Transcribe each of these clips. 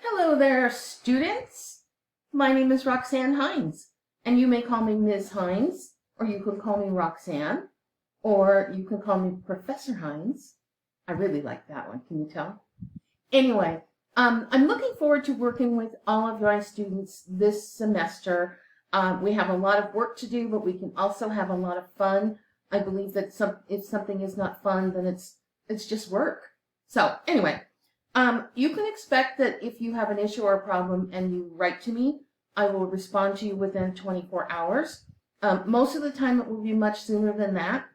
Hello there, students. My name is Roxanne Hines, and you may call me Ms. Hines, or you can call me Roxanne, or you can call me Professor Hines. I really like that one, can you tell? Anyway, I'm looking forward to working with all of my students this semester. We have a lot of work to do, but we can also have a lot of fun. I believe that if something is not fun, then it's just work. So anyway, you can expect that if you have an issue or a problem and you write to me, I will respond to you within 24 hours. Most of the time it will be much sooner than that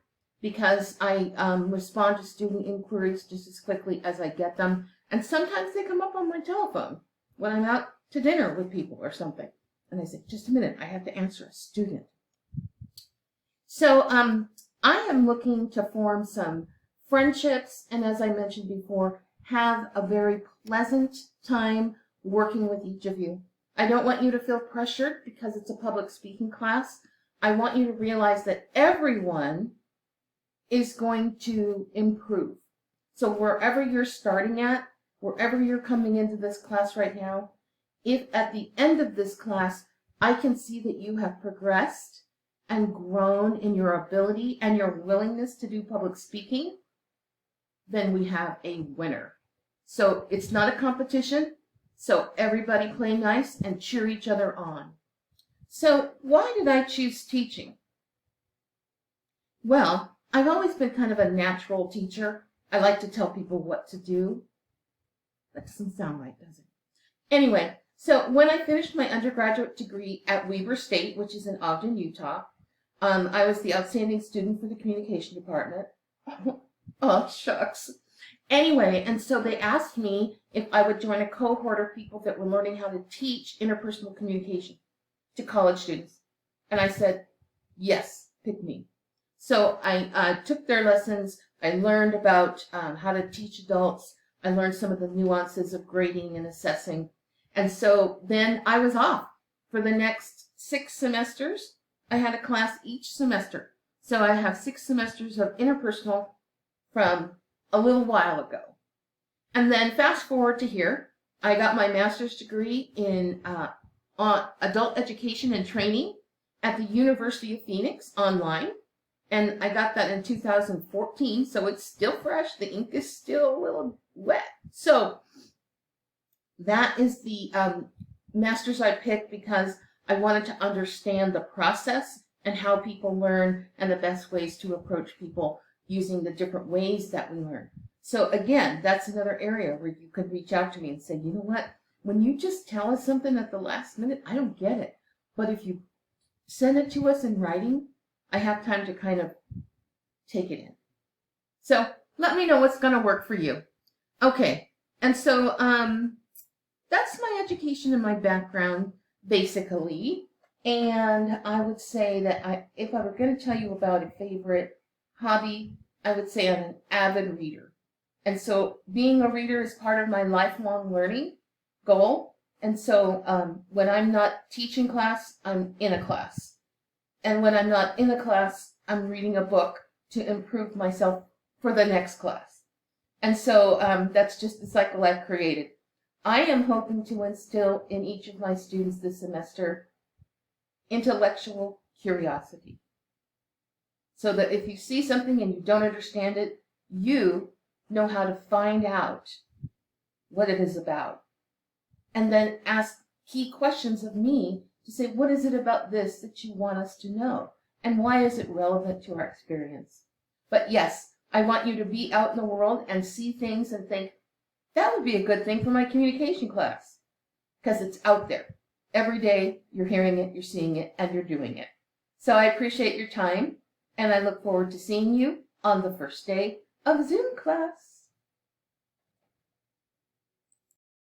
because I respond to student inquiries just as quickly as I get them. And sometimes they come up on my telephone when I'm out to dinner with people or something. And I say, just a minute, I have to answer a student. So I am looking to form some friendships, and as I mentioned before, have a very pleasant time working with each of you. I don't want you to feel pressured because it's a public speaking class. I want you to realize that everyone is going to improve. So wherever you're starting at, wherever you're coming into this class right now, if at the end of this class I can see that you have progressed and grown in your ability and your willingness to do public speaking, then we have a winner. So it's not a competition, so everybody play nice and cheer each other on. So why did I choose teaching? Well, I've always been kind of a natural teacher. I like to tell people what to do. That doesn't sound right, does it? Anyway, so when I finished my undergraduate degree at Weber State, which is in Ogden, Utah, I was the outstanding student for the communication department. Oh, shucks. Anyway, and so they asked me if I would join a cohort of people that were learning how to teach interpersonal communication to college students. And I said, yes, pick me. So I took their lessons. I learned about how to teach adults. I learned some of the nuances of grading and assessing. And so then I was off for the next 6 semesters. I had a class each semester. So I have 6 semesters of interpersonal from a little while ago. And then fast forward to here, I got my master's degree in adult education and training at the University of Phoenix online. And I got that in 2014, so it's still fresh. The ink is still a little wet. So that is the master's I picked because I wanted to understand the process and how people learn and the best ways to approach people using the different ways that we learn. So again, that's another area where you could reach out to me and say, you know what, when you just tell us something at the last minute, I don't get it. But if you send it to us in writing, I have time to kind of take it in. So let me know what's going to work for you. Okay, and so that's my education and my background, basically. And I would say that if I were going to tell you about a favorite hobby, I would say I'm an avid reader. And so being a reader is part of my lifelong learning goal. And so when I'm not teaching class, I'm in a class. And when I'm not in a class, I'm reading a book to improve myself for the next class. And so that's just the cycle I've created. I am hoping to instill in each of my students this semester intellectual curiosity. So that if you see something and you don't understand it, you know how to find out what it is about. And then ask key questions of me to say, what is it about this that you want us to know? And why is it relevant to our experience? But yes, I want you to be out in the world and see things and think, that would be a good thing for my communication class. Because it's out there. Every day you're hearing it, you're seeing it, and you're doing it. So I appreciate your time. And I look forward to seeing you on the first day of Zoom class.